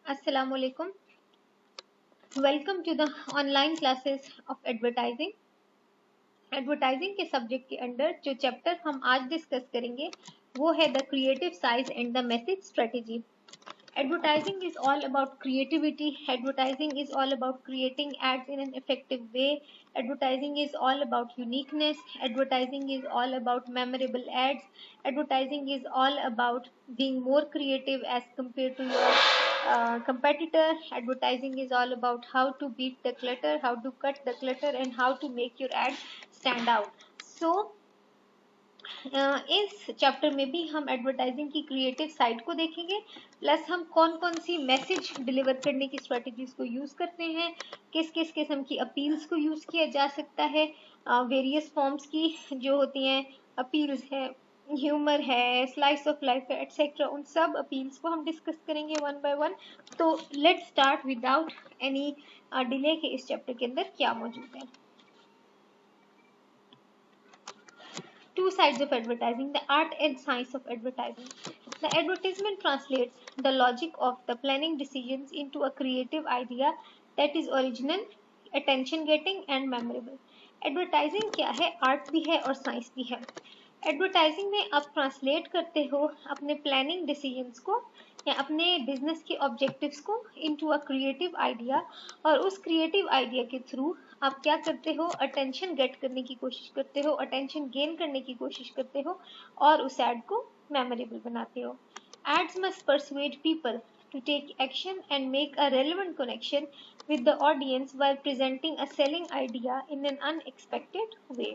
Assalamualaikum. Welcome to the online classes of advertising. Advertising के subject के under जो chapter हम आज डिस्कस करेंगे वो है the creative size and the message strategy. Advertising is all about creativity. Advertising is all about creating ads in an effective way. Advertising is all about uniqueness. Advertising is all about memorable ads. Advertising is all about being more creative as compared to your competitor. Advertising is all about how to beat the clutter, how to cut the clutter, and how to make your ad stand out. So, इस chapter में भी हम advertising की creative side को देखेंगे, plus हम कौन कौन सी मैसेज डिलीवर करने की स्ट्रेटजीज को यूज करते हैं, किस किस किस्म की अपील्स को यूज किया जा सकता है, वेरियस फॉर्म्स की जो होती हैं अपील्स है, ह्यूमर है, स्लाइस ऑफ लाइफ है, एटसेट्रा. उन सब अपील्स को हम डिस्कस करेंगे वन बाय वन. तो let's start without any delay के इस चैप्टर के अंदर क्या मौजूद है. Two sides of advertising, the art and science of advertising. The advertisement translates the logic of the planning decisions into a creative idea that is original, attention getting and memorable. Advertising क्या है, art भी है और science भी है. Advertising में आप translate करते हो अपने प्लानिंग डिसीजंस को या अपने बिजनेस के ऑब्जेक्टिव्स को इनटू अ क्रिएटिव आइडिया, और उस क्रिएटिव आइडिया के थ्रू आप क्या करते हो, अटेंशन गेट करने की कोशिश करते हो, अटेंशन गेन करने की कोशिश करते हो और उस एड को मेमोरेबल बनाते हो. Ads must persuade people to take action and make a relevant connection with the audience while presenting a selling idea in an unexpected way.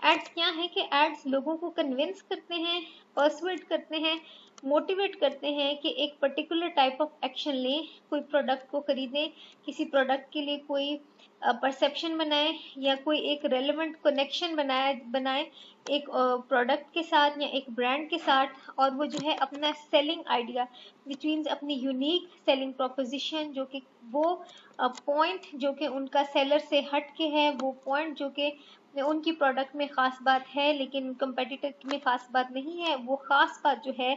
Ads क्या है कि एड्स लोगों को कन्विंस करते हैं, पर्सुएट करते हैं, मोटिवेट करते हैं कि एक पर्टिकुलर टाइप ऑफ एक्शन लें, कोई प्रोडक्ट को खरीदें, किसी प्रोडक्ट के लिए कोई परसेप्शन बनाए या कोई एक रेलेवेंट कनेक्शन बनाए एक प्रोडक्ट के साथ या एक ब्रांड के साथ, और वो जो है अपना सेलिंग आइडिया विच मीन्स अपनी यूनिक सेलिंग प्रोपोजिशन, जो कि वो पॉइंट जो कि उनका सेलर से हट के है, वो पॉइंट जो कि उनकी प्रोडक्ट में ख़ास बात है लेकिन कंपेटिटर में ख़ास बात नहीं है, वो ख़ास बात जो है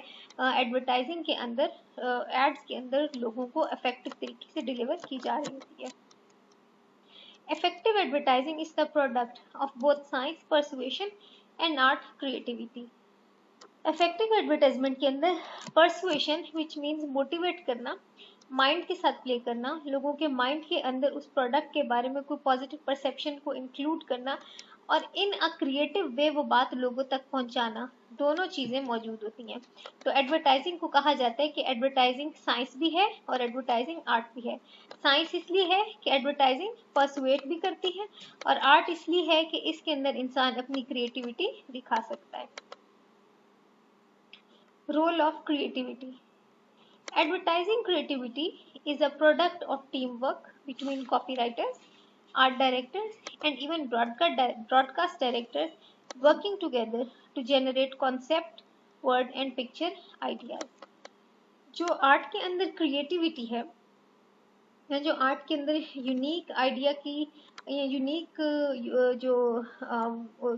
एडवर्टाइजिंग के अंदर, एड्स के अंदर लोगों को इफेक्टिव तरीके से डिलीवर की जा रही होती है. Effective advertising is the product of both science persuasion and art creativity. Effective advertisement के अंदर persuasion which means motivate करना, माइंड के साथ प्ले करना, लोगों के माइंड के अंदर उस प्रोडक्ट के बारे में कोई पॉजिटिव परसेप्शन को इंक्लूड करना और इन अ क्रिएटिव वे वो बात लोगों तक पहुंचाना, दोनों चीजें मौजूद होती हैं. तो एडवर्टाइजिंग को कहा जाता है कि एडवर्टाइजिंग साइंस भी है और एडवर्टाइजिंग आर्ट भी है. साइंस इसलिए है कि एडवर्टाइजिंग परसुएट भी करती है और आर्ट इसलिए है कि इसके अंदर इंसान अपनी क्रिएटिविटी दिखा सकता है. Role of creativity. Advertising creativity is a product of teamwork between copywriters, art directors, and even broadcast directors working together to generate concept, word and picture ideas. जो आर्ट के अंदर क्रिएटिविटी है या जो आर्ट के अंदर यूनिक आइडिया की या यूनिक जो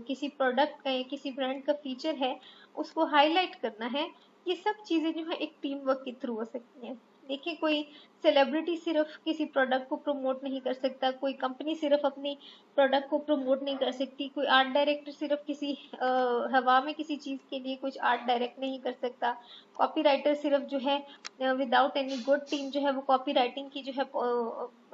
किसी प्रोडक्ट का या किसी ब्रांड का फीचर है उसको हाईलाइट करना है, ये सब चीज़ें जो है एक टीम वर्क के थ्रू हो सकती हैं. देखिए, कोई सेलिब्रिटी सिर्फ किसी प्रोडक्ट को प्रमोट नहीं कर सकता, कोई कंपनी सिर्फ अपनी प्रोडक्ट को प्रमोट नहीं कर सकती, कोई आर्ट डायरेक्टर सिर्फ किसी हवा में किसी चीज़ के लिए कुछ आर्ट डायरेक्ट नहीं कर सकता, कॉपीराइटर सिर्फ जो है विदाउट एनी गुड टीम जो है वो कॉपी राइटिंग की जो है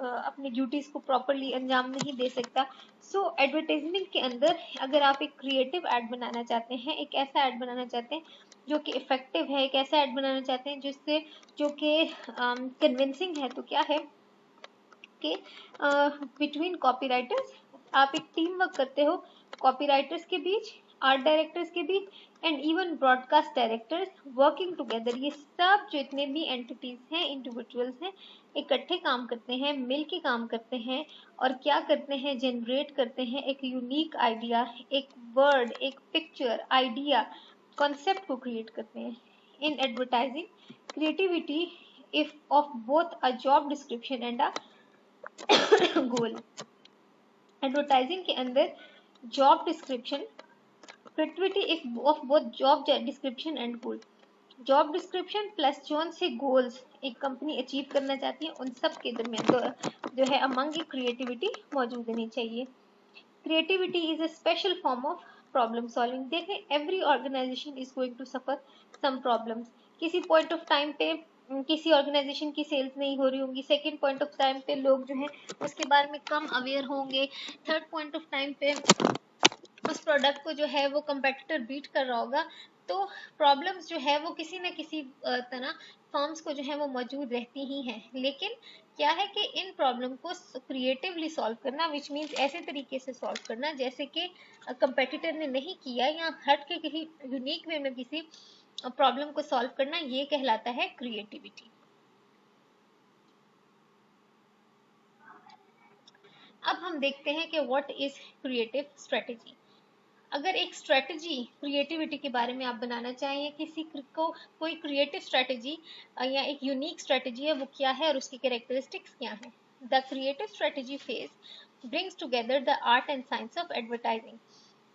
अपनी ड्यूटीज़ को प्रॉपरली अंजाम नहीं दे सकता. सो एडवर्टाइजमेंट के अंदर अगर आप एक क्रिएटिव एड बनाना चाहते हैं, एक ऐसा एड बनाना चाहते हैं जो कि इफेक्टिव है, एक ऐसा एड बनाना चाहते हैं जिससे जो कि कन्विंसिंग है, तो क्या है कि बिटवीन कॉपीराइटर्स आप एक टीम वर्क करते हो, कॉपीराइटर्स के बीच, आर्ट डायरेक्टर्स के बीच and even broadcast directors working together. ये सब जो इतने भी एंटिटीज हैं, इंडिविजुअल्स हैं, इकट्ठे काम करते हैं, मिल के काम करते हैं और क्या करते हैं, जनरेट करते हैं एक यूनिक आइडिया, एक वर्ड, एक पिक्चर, आइडिया, कॉन्सेप्ट को क्रिएट करते हैं. In advertising creativity if of both a job description and a goal. Advertising के अंदर job description, creativity if of both job description and goal. Job description plus zone से goals एक company achieve करना चाहती है, उन सब के दरमियान जो है अमंग ये क्रिएटिविटी मौजूद होनी चाहिए। Creativity is a special form of problem solving. देखें, every organisation is going to suffer some problems. किसी पॉइंट ऑफ टाइम पे किसी ऑर्गेनाइजेशन की सेल्स नहीं हो रही होंगी, सेकेंड पॉइंट ऑफ टाइम पे लोग जो है उसके बारे में कम अवेयर होंगे, थर्ड पॉइंट ऑफ टाइम पे उस प्रोडक्ट को जो है वो कंपेटिटर बीट कर रहा होगा। तो प्रॉब्लम्स जो है वो किसी न किसी तरह फर्म्स को जो है वो मौजूद रहती ही हैं, लेकिन क्या है कि इन प्रॉब्लम को क्रिएटिवली सॉल्व करना, विच मीन्स ऐसे तरीके से सॉल्व करना जैसे कि कंपेटिटर ने नहीं किया, या हट के किसी यूनिक वे में किसी प्रॉब्लम को सॉल्व करना, ये कहलाता है क्रिएटिविटी। अब हम देखते हैं कि व्हाट इज क्रिएटिव स्ट्रेटेजी। अगर एक स्ट्रेटजी क्रिएटिविटी के बारे में आप बनाना चाहें, या किसी को कोई क्रिएटिव स्ट्रेटजी या एक यूनिक स्ट्रेटजी है, वो क्या है और उसकी कैरेक्टरिस्टिक्स क्या है। The creative strategy phase brings together the art and science of advertising.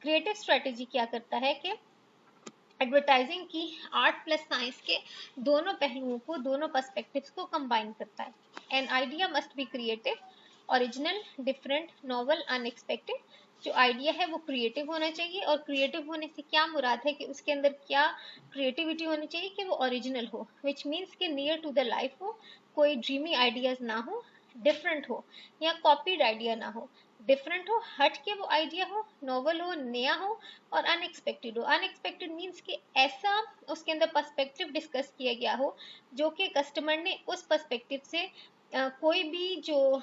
Creative strategy क्या करता है कि एडवर्टाइजिंग की आर्ट प्लस साइंस के दोनों पहलुओं को, दोनों पर्सपेक्टिव्स को कंबाइन करता है। An idea must be creative, original, different, novel, unexpected. जो आइडिया है वो क्रिएटिव होना चाहिए, और क्रिएटिव होने से क्या मुराद है कि उसके अंदर क्या क्रिएटिविटी होनी चाहिए कि वो ओरिजिनल हो, विच मीन्स के नियर टू द लाइफ हो, कोई ड्रीमी आइडियाज ना हो, डिफरेंट हो या कॉपीड आइडिया ना हो। डिफरेंट हो, हट के वो आइडिया हो, नॉवल हो, नया हो, और अनएक्सपेक्टेड हो। अनएक्सपेक्टेड मीन्स कि ऐसा उसके अंदर पर्सपेक्टिव डिस्कस किया गया हो जो कि कस्टमर ने उस पर्सपेक्टिव से कोई भी जो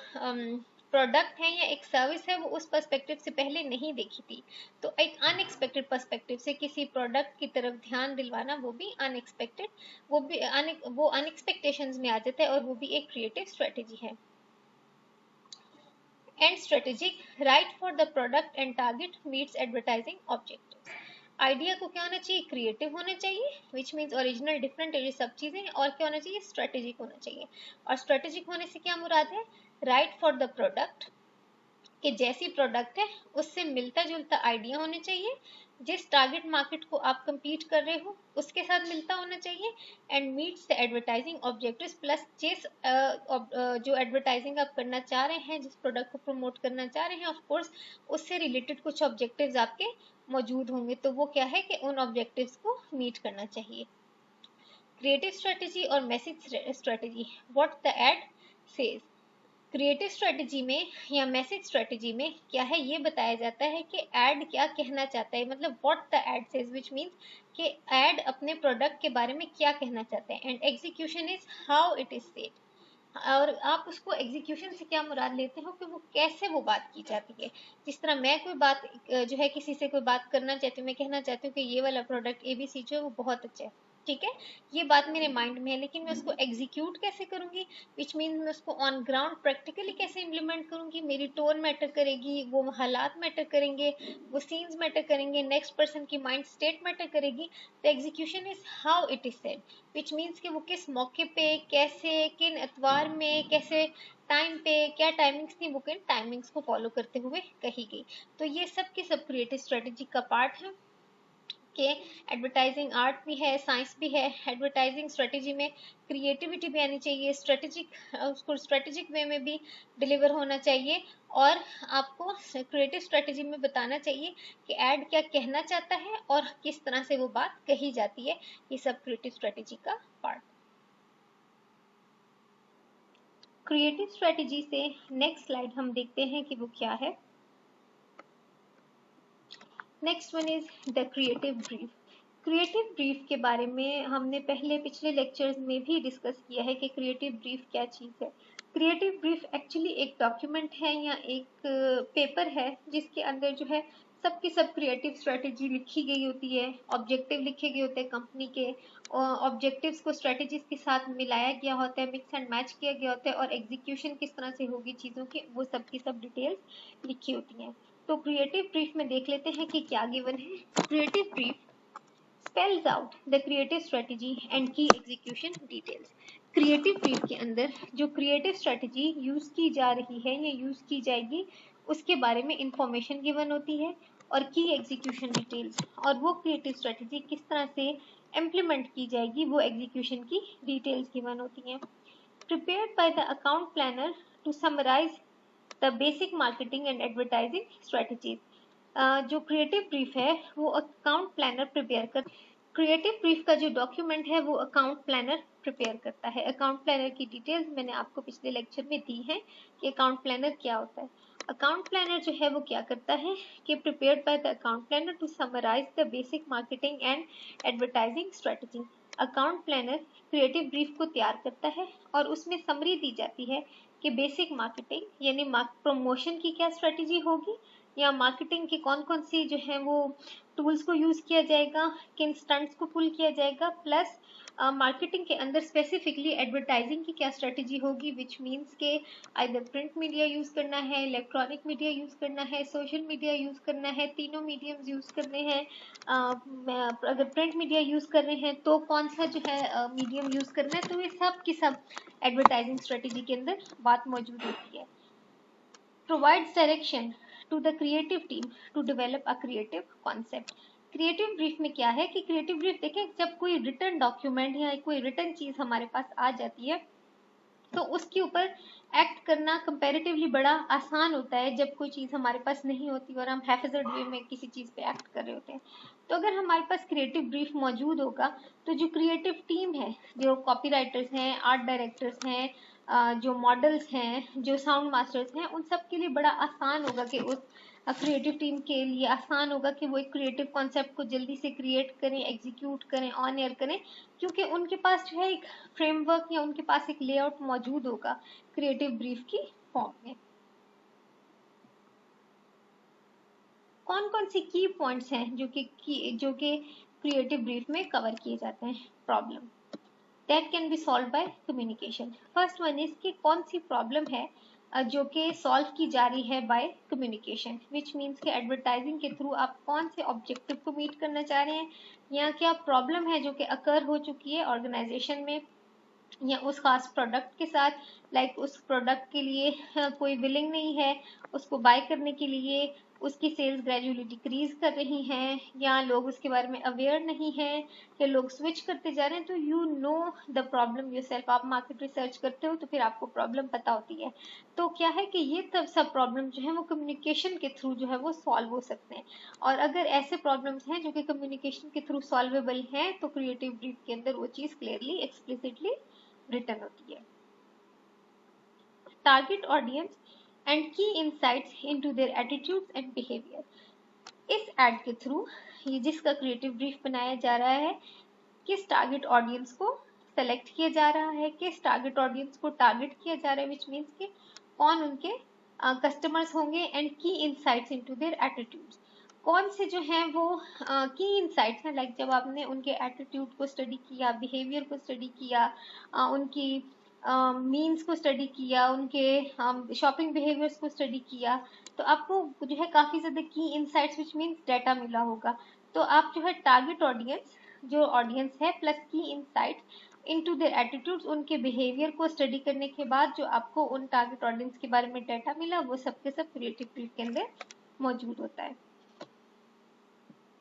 प्रोडक्ट है या एक सर्विस है वो उस पर्सपेक्टिव से पहले नहीं देखी थी। तो एक अनएक्सपेक्टेड पर्सपेक्टिव से किसी प्रोडक्ट की तरफ ध्यान दिलवाना, वो भी अनएक्सपेक्टेड, वो अनएक्सपेक्टेशंस में आ जाता है, और वो भी एक क्रिएटिव स्ट्रेटेजी है। And strategic, right for the product and target meets advertising objectives. Idea को क्या होना चाहिए, क्रिएटिव होना चाहिए, विच मीन्स ओरिजिनल, डिफरेंट, ये सब चीजें, और क्या होना चाहिए, स्ट्रेटेजिक होना चाहिए। और स्ट्रेटेजिक होने से क्या मुराद है, राइट फॉर द प्रोडक्ट, कि जैसी प्रोडक्ट है उससे मिलता जुलता आइडिया होने चाहिए, जिस टारगेट मार्केट को आप compete कर रहे हो उसके साथ मिलता होना चाहिए, and meets the advertising objectives, plus जिस जो एडवर्टाइजिंग आप करना चाह रहे हैं, जिस प्रोडक्ट को प्रमोट करना चाह रहे हैं, ऑफ कोर्स उससे रिलेटेड कुछ ऑब्जेक्टिव्स आपके मौजूद होंगे, तो वो क्या है कि उन ऑब्जेक्टिव्स को मीट करना चाहिए। क्रिएटिव स्ट्रेटेजी और message strategy, what the ad says. Creative strategy में या मैसेज स्ट्रेटजी में क्या है, ये बताया जाता है कि एड क्या कहना चाहता है, मतलब what the ad says, which means कि एड अपने प्रोडक्ट के बारे में क्या कहना चाहते हैं, and execution is how it is said. और आप उसको एग्जीक्यूशन से क्या मुराद लेते हो कि वो कैसे वो बात की जाती है। जिस तरह मैं कोई बात जो है किसी से कोई बात करना चाहती हूँ, मैं कहना चाहती हूँ कि ये वाला प्रोडक्ट ABC जो है वो बहुत अच्छा है, ठीक है, ये बात मेरे माइंड में है, लेकिन मैं उसको एग्जीक्यूट कैसे करूंगी, विच मीन मैं उसको ऑन ग्राउंड प्रैक्टिकली कैसे इम्प्लीमेंट करूंगी। मेरी टोन मैटर करेगी, वो हालात मैटर करेंगे, वो सीन्स मैटर करेंगे, नेक्स्ट पर्सन की माइंड स्टेट मैटर करेगी। तो execution is how it is said, which means कि वो किस मौके पे, कैसे, किन एतवार में, कैसे टाइम पे, क्या टाइमिंग्स थी, वो किन टाइमिंग्स को फॉलो करते हुए कही गई। तो ये सब की सब क्रिएटिव स्ट्रेटेजी का पार्ट है कि एडवर्टाइजिंग आर्ट भी है, साइंस भी है। एडवर्टाइजिंग स्ट्रेटेजी में क्रिएटिविटी भी आनी चाहिए, उसको स्ट्रेटेजिक वे में भी डिलीवर होना चाहिए, और आपको क्रिएटिव स्ट्रेटेजी में बताना चाहिए कि एड क्या कहना चाहता है और किस तरह से वो बात कही जाती है। ये सब क्रिएटिव स्ट्रेटेजी का पार्ट। क्रिएटिव स्ट्रेटेजी से नेक्स्ट स्लाइड हम देखते हैं कि वो क्या है। Next one is the creative brief. Creative brief के बारे में हमने पिछले लेक्चर्स में भी डिस्कस किया है कि क्रिएटिव ब्रीफ क्या चीज़ है। क्रिएटिव ब्रीफ एक्चुअली एक डॉक्यूमेंट है या एक पेपर है जिसके अंदर जो है सबकी सब क्रिएटिव स्ट्रेटेजी लिखी गई होती है, ऑब्जेक्टिव लिखे गए होते हैं कंपनी के, ऑब्जेक्टिव्स को स्ट्रेटेजीज के साथ मिलाया गया होता है, मिक्स एंड मैच किया गया होता है, और एग्जीक्यूशन किस तरह से होगी चीज़ों की, वो सब की सब डिटेल्स लिखी होती हैं। तो क्रिएटिव ब्रीफ में देख लेते हैं कि क्या गिवन है। Creative brief spells out the creative strategy and key execution details। Creative brief के अंदर जो क्रिएटिव स्ट्रेटजी यूज की जा रही है या यूज की जाएगी उसके बारे में इंफॉर्मेशन गिवन होती है, और की एग्जीक्यूशन डिटेल्स, और वो क्रिएटिव स्ट्रेटजी किस तरह से इम्प्लीमेंट की जाएगी वो एग्जीक्यूशन की डिटेल्स गिवन होती हैं। Prepared by the account planner to summarize the basic marketing and advertising strategies. जो क्रिएटिव ब्रीफ है वो अकाउंट प्लानर प्रिपेयर कर क्रिएटिव ब्रीफ का जो डॉक्यूमेंट है वो अकाउंट प्लानर प्रिपेयर करता है। अकाउंट प्लानर की डिटेल्स मैंने आपको पिछले लेक्चर में दी है कि अकाउंट प्लानर क्या होता है। अकाउंट प्लानर जो है वो क्या करता है कि prepared by the account planner to summarize the basic marketing and advertising strategy. Account planner creative brief को तैयार करता है और उसमें समरी दी जाती है कि बेसिक मार्केटिंग यानी प्रमोशन की क्या स्ट्रेटजी होगी या मार्केटिंग की कौन कौन सी जो है वो टूल्स को यूज किया जाएगा, किन स्टंट्स को पुल किया जाएगा, प्लस मार्केटिंग के अंदर स्पेसिफिकली एडवर्टाइजिंग की क्या स्ट्रेटजी होगी, विच मीन्स के आइदर प्रिंट मीडिया यूज करना है, इलेक्ट्रॉनिक मीडिया यूज करना है, सोशल मीडिया यूज करना है, तीनों मीडियम्स यूज करने हैं। अगर प्रिंट मीडिया यूज कर रहे हैं तो कौन सा जो है मीडियम यूज करना है, तो ये सब की सब एडवर्टाइजिंग स्ट्रेटजी के अंदर बात मौजूद होती है। Provides direction to the creative team to develop a creative concept. Creative brief में क्या है कि क्रिएटिव ब्रीफ देखें, जब कोई रिटर्न डॉक्यूमेंट या कोई रिटर्न चीज हमारे पास आ जाती है तो उसके ऊपर एक्ट करना कंपैरेटिवली बड़ा आसान होता है जब कोई चीज हमारे पास नहीं होती और हम हैफेजर्ड वे में किसी चीज पे एक्ट कर रहे होते हैं। तो अगर हमारे पास क्रिएटिव ब्रीफ मौजूद होगा तो जो क्रिएटिव टीम है, जो कॉपीराइटर्स हैं, आर्ट डायरेक्टर्स हैं, जो मॉडल्स हैं, जो साउंड मास्टर्स हैं, उन सब के लिए बड़ा आसान होगा कि उस क्रिएटिव टीम के लिए आसान होगा कि वो एक क्रिएटिव कॉन्सेप्ट को जल्दी से क्रिएट करें, एग्जीक्यूट करें, ऑन एयर करें, क्योंकि उनके पास जो है एक फ्रेमवर्क या उनके पास एक लेआउट मौजूद होगा क्रिएटिव ब्रीफ की फॉर्म में। कौन कौन सी की पॉइंट्स हैं जो कि क्रिएटिव ब्रीफ में कवर किए जाते हैं? Problem that can be solved by communication. First one is कि कौन सी प्रॉब्लम है जो कि सॉल्व की जा रही है बाय कम्युनिकेशन, विच मीन्स कि एडवर्टाइजिंग के थ्रू आप कौन से ऑब्जेक्टिव को मीट करना चाह रहे हैं या क्या प्रॉब्लम है जो कि अकर हो चुकी है ऑर्गेनाइजेशन में या उस खास प्रोडक्ट के साथ, लाइक उस प्रोडक्ट के लिए कोई विलिंग नहीं है उसको बाय करने के लिए, उसकी सेल्स ग्रेजुअली डिक्रीज कर रही हैं या लोग उसके बारे में अवेयर नहीं हैं या लोग स्विच करते जा रहे हैं, तो you know the problem yourself. आप मार्केट रिसर्च करते हो तो फिर आपको प्रॉब्लम पता होती है। तो क्या है कि ये तब सब प्रॉब्लम जो है वो कम्युनिकेशन के थ्रू जो है वो सॉल्व हो सकते हैं, और अगर ऐसे प्रॉब्लम्स हैं जो कि कम्युनिकेशन के थ्रू सॉल्वेबल हैं तो क्रिएटिव ब्रीफ के अंदर वो चीज क्लियरली एक्सप्लिसिटली रिटर्न होती है। टारगेट ऑडियंस एंड की insights into their attitudes and behaviour. इस एड के थ्रू ये जिसका क्रिएटिव ब्रीफ बनाया जा रहा है, किस टारगेट ऑडियंस को सेलेक्ट किया जा रहा है, किस टारगेट ऑडियंस को टारगेट किया जा रहा है, विच मीन्स कि कौन उनके कस्टमर्स होंगे, एंड की इनसाइट्स इनटू देयर एटीट्यूड्स, कौन से जो हैं वो की इनसाइट्स हैं, लाइक जब आपने उनके एटीट्यूड को स्टडी किया, बिहेवियर को स्टडी किया, उनकी मीन्स को स्टडी किया, उनके शॉपिंग बिहेवियर्स को स्टडी किया, तो आपको जो है काफ़ी ज़्यादा की इनसाइट्स विच मीन्स डाटा मिला होगा। तो आप जो है टारगेट ऑडियंस, जो ऑडियंस है, प्लस की इनसाइट्स इनटू देयर एटीट्यूड्स, उनके बिहेवियर को स्टडी करने के बाद जो आपको उन टारगेट ऑडियंस के बारे में डाटा मिला वो सब के सब क्रिएटिव ब्रीफ के अंदर मौजूद होता है।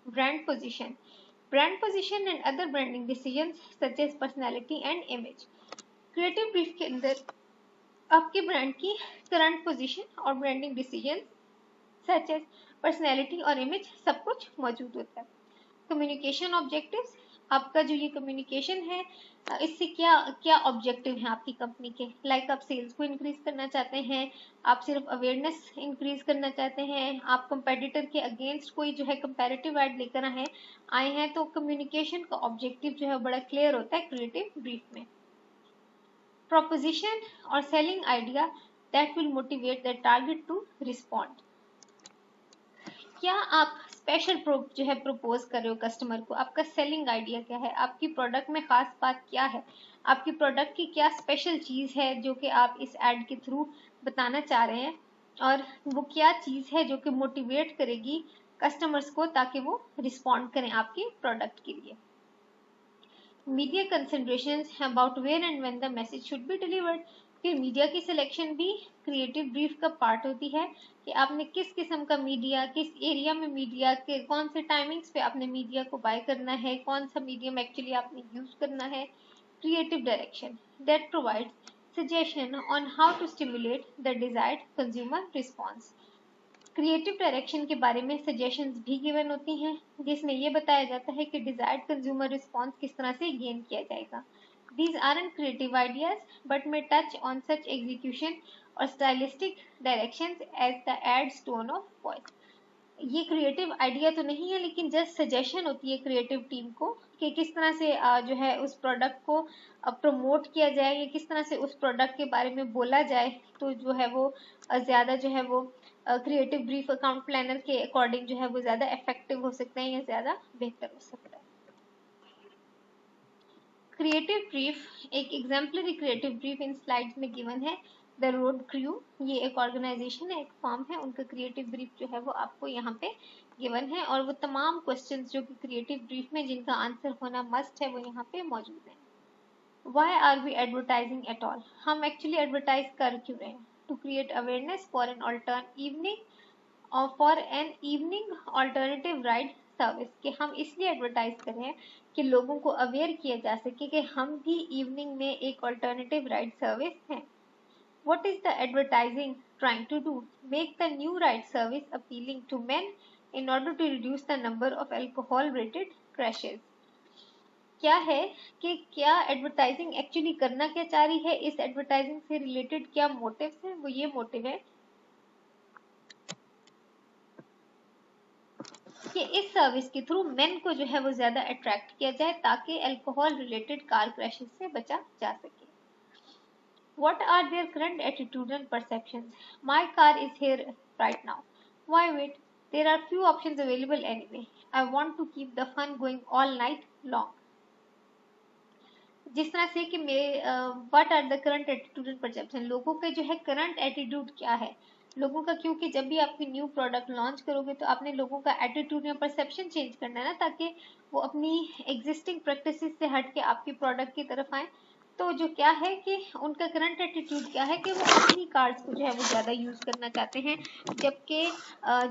Brand position, brand position and other branding decisions such as personality and image। Creative brief के अंदर आपके ब्रांड की करंट पोजीशन और branding decision such as personality और इमेज सब कुछ मौजूद होता है। कम्युनिकेशन ऑब्जेक्टिव्स, आपका जो ये कम्युनिकेशन है इससे क्या क्या ऑब्जेक्टिव हैं आपकी कंपनी के, लाइक आप सेल्स को इंक्रीज करना चाहते हैं, आप सिर्फ अवेयरनेस इंक्रीज करना चाहते हैं, आप कंपेटिटर के अगेंस्ट कोई जो है कंपैरेटिव एड लेकर आए हैं, तो कम्युनिकेशन का ऑब्जेक्टिव जो है बड़ा क्लियर होता है क्रिएटिव ब्रीफ में। प्रोपोजिशन और selling idea that will motivate the target to respond. क्या आप स्पेशल जो है प्रपोज कर रहे हो कस्टमर को, आपका सेलिंग आइडिया क्या है, आपकी प्रोडक्ट में खास बात क्या है, आपकी प्रोडक्ट की क्या स्पेशल चीज है जो कि आप इस एड के थ्रू बताना चाह रहे हैं, और वो क्या चीज है जो कि मोटिवेट करेगी कस्टमर्स को ताकि वो रिस्पॉन्ड करें आपकी प्रोडक्ट के लिए। Media considerations about where and when the message should be delivered. फिर मीडिया की सिलेक्शन भी क्रिएटिव ब्रीफ का पार्ट होती है कि आपने किस किस्म का मीडिया, किस एरिया में मीडिया के कौन से टाइमिंग्स पे आपने मीडिया को बाय करना है, कौन सा मीडियम एक्चुअली आपने यूज करना है. Creative direction that provides suggestion on how to stimulate the desired consumer response. Creative direction के बारे में सजेशंस भी गिवन होती हैं जिसमें यह बताया जाता है कि डिजायर्ड कंज्यूमर रिस्पॉन्स किस तरह से गेन किया जाएगा. These aren't creative ideas but may touch on such execution or stylistic directions as the ad's tone of voice. ये क्रिएटिव आइडिया तो नहीं है लेकिन जस्ट सजेशन होती है क्रिएटिव टीम को कि किस तरह से जो है उस प्रोडक्ट को प्रमोट किया जाए या किस तरह से उस प्रोडक्ट के बारे में बोला जाए तो जो है वो ज़्यादा जो है वो क्रिएटिव ब्रीफ अकाउंट प्लानर के अकॉर्डिंग जो है वो ज़्यादा इफेक्टिव हो सकते हैं या ज़्यादा बेहतर हो सकता है. क्रिएटिव ब्रीफ, एक exemplary creative brief in slides में गिवन है. द रोड क्रू, ये एक ऑर्गेनाइजेशन है, एक फॉर्म है, उनका क्रिएटिव ब्रीफ जो है वो आपको यहाँ पे गिवन है और वो तमाम क्वेश्चंस जो कि क्रिएटिव ब्रीफ में जिनका आंसर होना मस्ट है वो यहाँ पे मौजूद है. Why are we advertising at all, हम एक्चुअली एडवर्टाइज कर क्यों रहे हैं? To create awareness for an evening alternative ride service, कि हम इसलिए एडवर्टाइज कर रहे हैं कि लोगों को अवेयर किया जा सके कि हम भी इवनिंग में एक ऑल्टरनेटिव राइड सर्विस हैं. What is the advertising trying to do? Make the new ride service appealing to men in order to reduce the number of alcohol-related crashes. क्या है कि क्या एडवर्टाइजिंग एक्चुअली करना क्या चाह रही है, इस एडवर्टाइजिंग से रिलेटेड क्या मोटिव्स है? वो ये मोटिव है कि इस सर्विस के थ्रू मेन को जो है वो ज्यादा अट्रैक्ट किया जाए ताकि अल्कोहल रिलेटेड कार क्रैशेस से बचा जा सके. What are their current attitude and perceptions? My car is here right now. Why wait? There are few options available anyway. I want to keep the fun going all night long. जिस तरह से कि what are the current attitude and perception, लोगों के जो है current attitude क्या है लोगों का, क्योंकि जब भी आप न्यू प्रोडक्ट लॉन्च करोगे तो आपने लोगों का एटीट्यूड या परसेप्शन चेंज करना है ना, ताकि वो अपनी एग्जिस्टिंग प्रैक्टिसेस से हट के आपके प्रोडक्ट की तरफ आए. तो जो क्या है कि उनका करंट एटीट्यूड क्या है कि वो अपनी कार्ड्स को जो है वो ज़्यादा यूज़ करना चाहते हैं, जबकि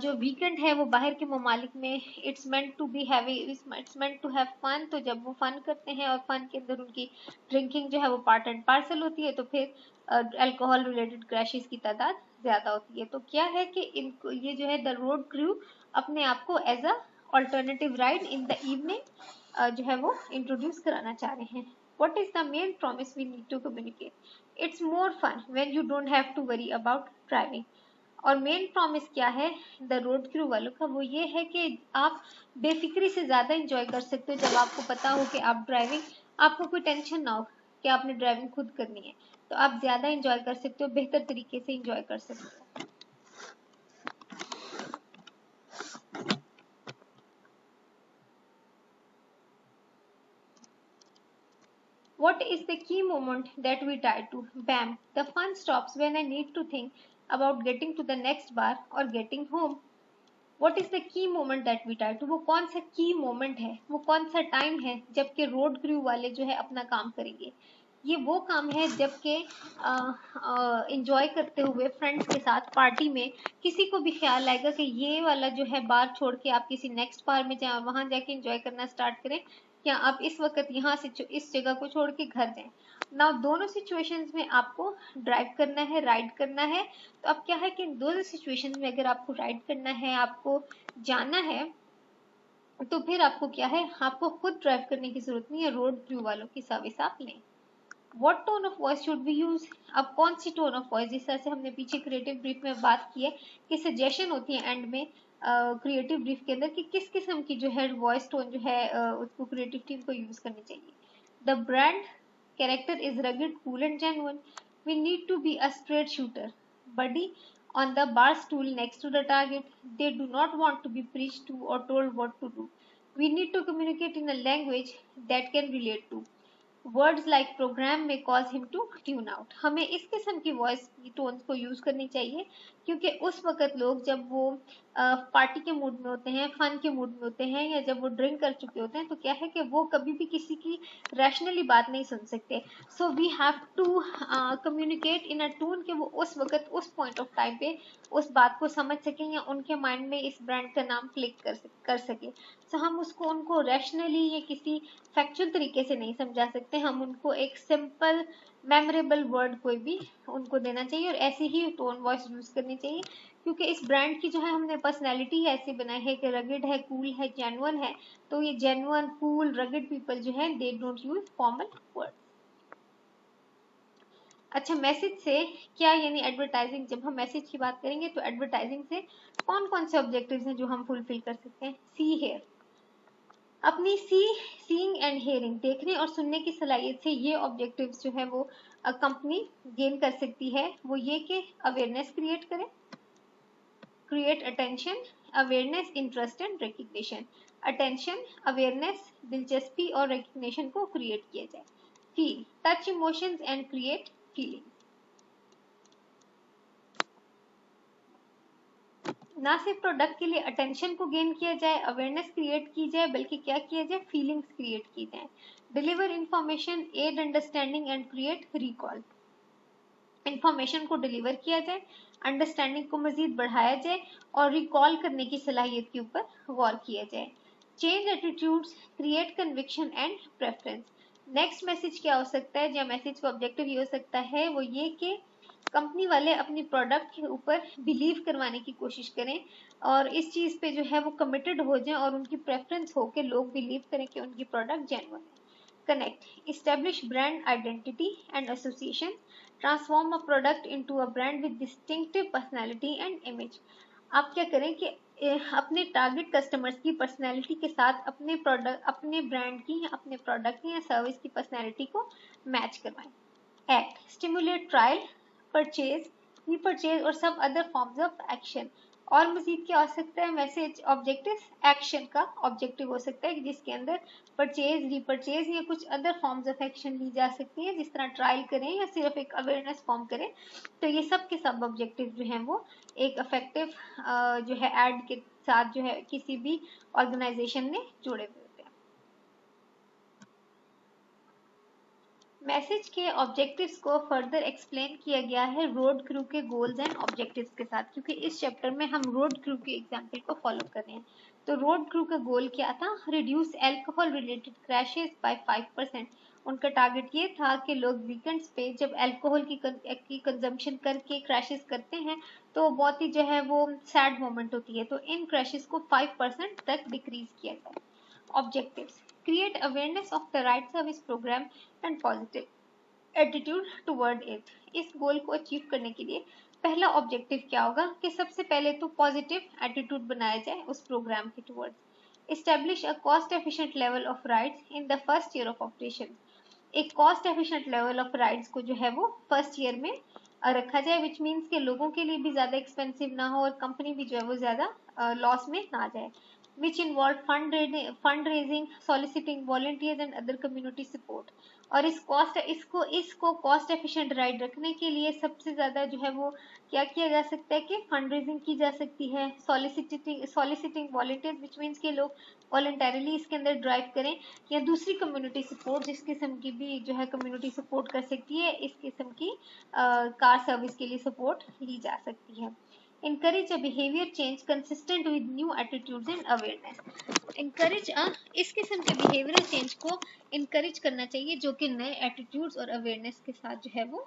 जो वीकेंड है वो बाहर के ममालिक में it's meant to be heavy, it's meant to have fun. तो जब वो फन करते हैं और फन के अंदर उनकी ड्रिंकिंग जो है वो पार्ट एंड पार्सल होती है तो फिर अल्कोहल रिलेटेड क्रैशेस की तादाद ज़्यादा होती है. तो क्या है कि इनको ये जो है द रोड क्रू अपने आप को as a alternative ride in the evening जो है वो इंट्रोड्यूस कराना चाह रहे हैं. What is the main promise we need to communicate? It's more fun when you don't have to worry about driving. और मेन प्रॉमिस क्या है द रोड क्रू वालों का, वो ये है कि आप बेफिक्री से ज़्यादा इंजॉय कर सकते हो जब आपको पता हो कि आप ड्राइविंग, आपको कोई टेंशन ना हो कि आपने ड्राइविंग खुद करनी है, तो आप ज़्यादा इंजॉय कर सकते हो, बेहतर तरीके से इंजॉय कर सकते हो. What is the key moment that we tie to? Bam! The fun stops when I need to think about getting to the next bar or getting home. What is the key moment that we tie to? वो कौन सा key moment है, वो कौन सा time है जबकि road crew वाले जो है अपना काम करेंगे. ये वो काम है जबकि इंजॉय करते हुए फ्रेंड्स के साथ पार्टी में किसी को भी ख्याल आएगा कि ये वाला जो है बार छोड़ के आप किसी नेक्स्ट बार में जाएं और वहां जाके इंजॉय करना स्टार्ट करें, या आप इस वक्त यहाँ से इस जगह को छोड़ के घर जाएं. ना दोनों सिचुएशंस में आपको ड्राइव करना है, राइड करना है. तो अब क्या है कि इन दोनों सिचुएशंस में अगर आपको राइड करना है, आपको जाना है, तो फिर आपको क्या है, आपको खुद ड्राइव करने की जरूरत नहीं है, रोड क्रू वालों की सर्विस आप लें. What tone of voice should we use? अब कौन सी टोन ऑफ वॉइस, जिस तरह से हमने पीछे क्रिएटिव ब्रीफ में बात की है कि सजेशन होती है एंड में क्रिएटिव ब्रीफ के अंदर कि किस किस्म की जो है वॉइस टोन जो है उसको क्रिएटिव टीम को यूज करनी चाहिए. The brand character is rugged, cool and genuine. We need to be a straight shooter buddy on the bar stool next to the target. They do not want to be preached to or told what to do. We need to communicate in a language that can relate to. Words like programme में cause him to tune out. हमें इस किस्म की voice की tones को use करनी चाहिए, क्योंकि उस वक्त लोग जब वो पार्टी के मूड में होते हैं, फन के मूड में होते हैं, या जब वो ड्रिंक कर चुके होते हैं, तो क्या है कि वो कभी भी किसी की रैशनली बात नहीं सुन सकते। So we have to communicate in a tune कि वो उस वक्त उस पॉइंट ऑफ टाइम पे उस बात को समझ सकें, या उनके माइंड में इस ब्रांड का नाम क्लिक कर सके। सो हम उसको उनको रैशनली या किसी फैक्चुअल तरीके से नहीं समझा सकते, हम उनको एक सिंपल मेमोरेबल वर्ड कोई भी उनको देना चाहिए, और ऐसी ही टोन वॉइस यूज करनी चाहिए, क्योंकि इस ब्रांड की जो है हमने पर्सनैलिटी ऐसी बनाई है कि रगिड है, कूल है, जेन्युइन है। तो ये जेन्युइन, कूल, रगिड पीपल जो है they don't use formal word. अच्छा, मैसेज से क्या, यानी एडवर्टाइजिंग, जब हम मैसेज की बात करेंगे तो एडवर्टाइजिंग से कौन कौन से ऑब्जेक्टिव्स हैं जो हम फुलफिल कर सकते हैं। सी हेयर, अपनी सीइंग एंड हेयरिंग, देखने और सुनने की सलाहियत से ये ऑब्जेक्टिव्स जो है वो कंपनी गेन कर सकती है। वो ये कि अवेयरनेस क्रिएट करें, create attention, awareness, interest and recognition. Attention, awareness, दिलचस्पी और रिकग्निशन को क्रिएट किया जाए। Feel, touch emotions and create feeling. ना सिर्फ प्रोडक्ट के लिए अटेंशन को गेन किया जाए, अवेयरनेस क्रिएट की जाए, बल्कि क्या किया जाए, फीलिंग्स क्रिएट की जाए। Deliver information, aid understanding and create recall. Information को डिलीवर किया जाए, अंडरस्टैंडिंग को मजीद बढ़ाया जाए, और रिकॉल करने की सलाहियत के ऊपर गौर किया जाए। Change attitudes, create conviction and preference. Next message क्या हो सकता है, या मैसेज का ऑब्जेक्टिव ये हो सकता है, वो ये कि कंपनी वाले अपनी प्रोडक्ट के ऊपर बिलीव करवाने की कोशिश करें, और इस चीज़ पे जो है वो कमिटेड हो जाएं, और उनकी प्रेफरेंस हो कि लोग बिलीव करें कि उनकी प्रोडक्ट जेन्युइन है। Connect, establish brand identity and association, transform a product into a brand with distinctive personality and image। आप क्या करें कि अपने टारगेट कस्टमर्स की पर्सनैलिटी के साथ अपने प्रोडक्ट, अपने ब्रांड की, या अपने प्रोडक्ट की या सर्विस की पर्सनैलिटी को मैच करवाएं। Act, stimulate trial, purchase, repurchase और सब अदर फॉर्म्स ऑफ एक्शन। और मजीद क्या हो सकता है मैसेज ऑब्जेक्टिव, एक्शन का ऑब्जेक्टिव हो सकता है कि जिसके अंदर परचेज, रिपरचेज या कुछ अदर फॉर्म्स ऑफ एक्शन ली जा सकती है, जिस तरह ट्रायल करें या सिर्फ एक अवेयरनेस फॉर्म करें। तो ये सब के सब ऑब्जेक्टिव जो हैं वो एक इफेक्टिव जो है एड के साथ जो है किसी भी ऑर्गेनाइजेशन में जुड़े हुए होते हैं। मैसेज के ऑब्जेक्टिव्स को फर्दर एक्सप्लेन किया गया है रोड क्रू के गोल्स एंड ऑब्जेक्टिव्स के साथ, क्योंकि इस चैप्टर में हम रोड क्रू के एग्जाम्पल को फॉलो कर रहे हैं। तो रोड क्रू का गोल क्या था, reduce alcohol related crashes by 5%। उनका टारगेट ये था कि लोग वीकेंड्स पे जब अल्कोहल की कंजम्पशन करके क्रैशेस करते हैं, तो बहुत ही जो है वो सैड मोमेंट होती है, तो इन क्रैशेस को 5% तक डिक्रीज किया जाए। Objectives, create awareness of the right service program and positive attitude toward it। इस गोल को अचीव करने के लिए पहला ऑब्जेक्टिव क्या होगा कि सबसे पहले तो पॉजिटिव एटीट्यूड बनाया जाए उस प्रोग्राम के towards. Establish a cost efficient level of rides in the first year of operation। एक cost efficient level of rides को जो है वो फर्स्ट ईयर में रखा जाए, विच मीन्स के लोगों के लिए भी ज़्यादा एक्सपेंसिव ना हो और कंपनी भी जो है वो ज़्यादा लॉस में ना जाए। which involved fundraising, soliciting volunteers and other community support। और इसको कॉस्ट एफिशिएंट राइड रखने के लिए सबसे ज़्यादा जो है वो क्या किया जा सकता है कि फंड रेजिंग की जा सकती है, सॉलिसिटिंग वॉलंटियर्स, विच मीन्स के लोग वॉलंटरली इसके अंदर ड्राइव करें, या दूसरी कम्युनिटी सपोर्ट, जिस किस्म की भी जो है कम्युनिटी सपोर्ट कर सकती है, इस किस्म की कार सर्विस के लिए सपोर्ट ली जा सकती है। Encourage a behavior change consistent with new attitudes and awareness। encourage a इस किस्म के behavioral change को encourage करना चाहिए जो कि नए attitudes और awareness के साथ जो है वो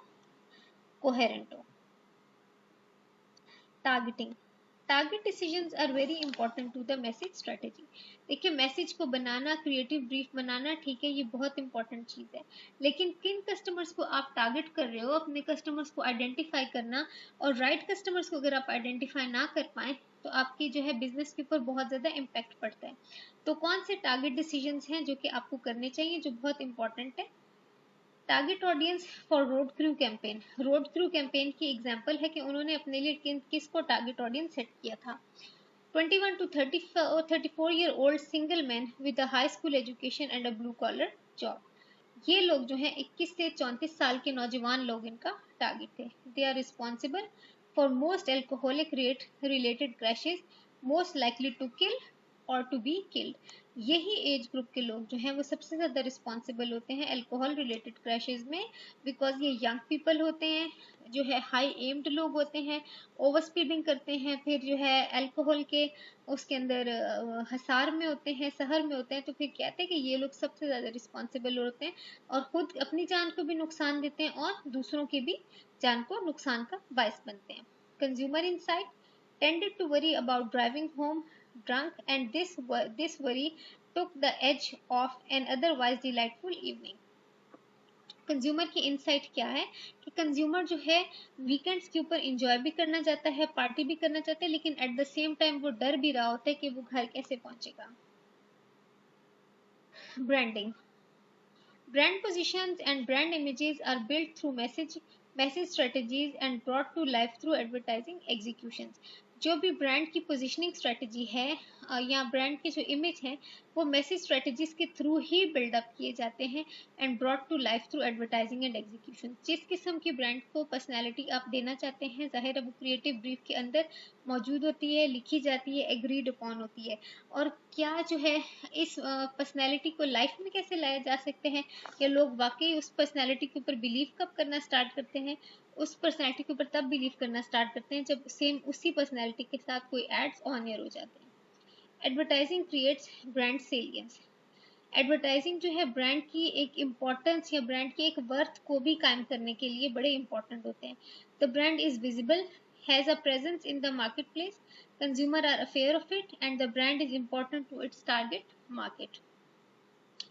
coherent हो। Targeting, target decisions are very important to the message strategy. देखिए, मैसेज को बनाना, क्रिएटिव ब्रीफ बनाना, ठीक है, ये बहुत इंपॉर्टेंट चीज़ है, लेकिन किन कस्टमर्स को आप टारगेट कर रहे हो, अपने कस्टमर्स को आइडेंटिफाई करना, और राइट कस्टमर्स को अगर आप आइडेंटिफाई ना कर पाए तो आपकी जो है बिजनेस के ऊपर बहुत ज़्यादा इम्पैक्ट पड़ता है। तो कौन से टारगेट डिसीजंस हैं जो कि आपको करने चाहिए, जो बहुत इंपॉर्टेंट है। Target audience for road crew campaign, road crew campaign की एग्जांपल है कि उन्होंने अपने लिए किसको टारगेट ऑडियंस सेट किया था। 21 to 34 year old single man with a high school education and a blue collar job। ये लोग जो हैं 21 से 34 साल के नौजवान लोग इनका टारगेट थे। They are responsible for most alcoholic rate related crashes most likely to kill और टू बी किल्ड। यही एज ग्रुप के लोग जो हैं वो सबसे ज़्यादा रिस्पॉन्सिबल होते हैं अल्कोहल रिलेटेड क्रैशेस में, बिकॉज ये यंग पीपल होते हैं, जो है हाई एम्ड लोग होते हैं, ओवर स्पीडिंग करते हैं, फिर जो है अल्कोहल के उसके अंदर हसार में होते हैं, सहर में होते हैं। तो फिर कहते हैं कि ये लोग सबसे ज़्यादा रिस्पॉन्सिबल होते हैं और खुद अपनी जान को भी नुकसान देते हैं और दूसरों की भी जान को नुकसान का बायस बनते हैं। Consumer insight tended to worry about driving home drunk, and this worry took the edge off an otherwise delightful evening. Consumer की इनसाइट क्या है कि कंज्यूमर जो है वीकेंड्स के ऊपर एंजॉय भी करना चाहता है, पार्टी भी करना चाहता है, लेकिन एट द सेम टाइम वो डर भी रहा होता है कि वो घर कैसे पहुंचेगा। Branding brand positions and brand images are built through message strategies and brought to life through advertising executions। जो भी ब्रांड की पोजीशनिंग स्ट्रेटजी है या ब्रांड के जो इमेज है वो मैसेज स्ट्रेटजीज के थ्रू ही बिल्डअप किए जाते हैं and brought to life through advertising and execution. जिस किस्म की ब्रांड को पर्सनैलिटी आप देना चाहते हैं, जाहिर है वो क्रिएटिव ब्रीफ के अंदर मौजूद होती है, लिखी जाती है, एग्रीड अपॉन होती है। और क्या जो है इस पर्सनैलिटी को लाइफ में कैसे लाया जा सकते हैं, या लोग वाकई उस पर्सनैलिटी के ऊपर बिलीव कब करना स्टार्ट करते हैं, उस पर्सनैलिटी के ऊपर तब बिलीव करना स्टार्ट करते हैं जब सेम उसी पर्सनैलिटी के साथ कोई एड्स ऑन एयर हो जाते हैं। Advertising creates brand salience. Advertising जो है ब्रांड की एक इम्पोर्टेंस या ब्रांड की एक वर्थ को भी कायम करने के लिए बड़े इंपॉर्टेंट होते हैं। The brand is visible, has a presence in the market place, consumer are aware of it and the brand is important to its target market.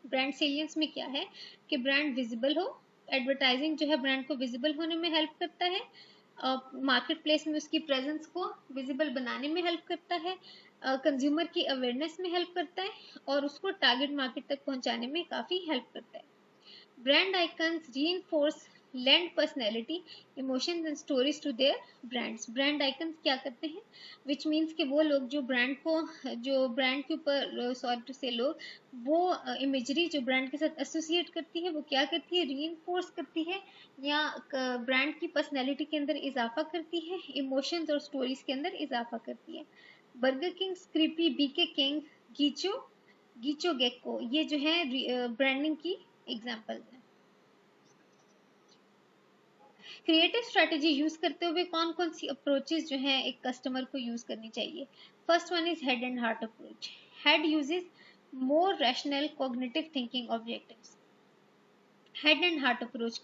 Brand salience में क्या है कि ब्रांड विजिबल हो, एडवर्टाइजिंग जो है brand को visible होने में हेल्प करता है, मार्केट प्लेस में उसकी प्रेजेंस को विजिबल बनाने में हेल्प करता है, कंज्यूमर की अवेयरनेस में हेल्प करता है और उसको टारगेट मार्केट तक पहुंचाने में काफ़ी हेल्प करता है। Brand icons reinforce lend personality, emotions and stories to their brands। Brand icons क्या करते हैं, विच मीन्स कि वो लोग जो ब्रांड को, जो ब्रांड के ऊपर सॉरी टू से लोग वो इमेजरी जो ब्रांड के साथ एसोसिएट करती है वो क्या करती है, रीइंफोर्स करती है या ब्रांड की पर्सनैलिटी के अंदर इजाफा करती है, इमोशंस और स्टोरीज के अंदर इजाफा करती है। बर्गर किंग, स्क्रिपी, बीके किंग, गीचो गीचो गेको, ये जो है ब्रांडिंग की एग्जाम्पल है। क्रिएटिव स्ट्रेटेजी यूज करते हुए कौन कौन सी अप्रोचेस जो हैं एक कस्टमर को यूज करनी चाहिए। First one is head and heart approach. Head uses more rational cognitive thinking objectives. Head and heart approach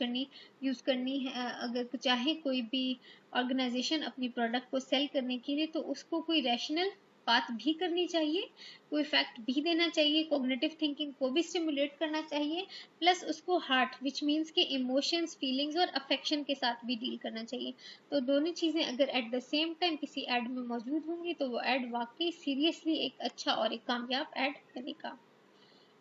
use करनी है अगर चाहे कोई भी ऑर्गेनाइजेशन अपनी प्रोडक्ट को सेल करने के लिए, तो उसको कोई रैशनल बात भी करनी चाहिए, कोई फैक्ट भी देना चाहिए, कॉग्निटिव थिंकिंग को भी स्टिमुलेट करना चाहिए, प्लस उसको हार्ट विच मीन्स के इमोशंस, फीलिंग्स और अफेक्शन के साथ भी डील करना चाहिए। तो दोनों चीज़ें अगर एट द सेम टाइम किसी एड में मौजूद होंगी तो वो एड वाकई सीरियसली एक अच्छा और एक कामयाब एड बनेगा।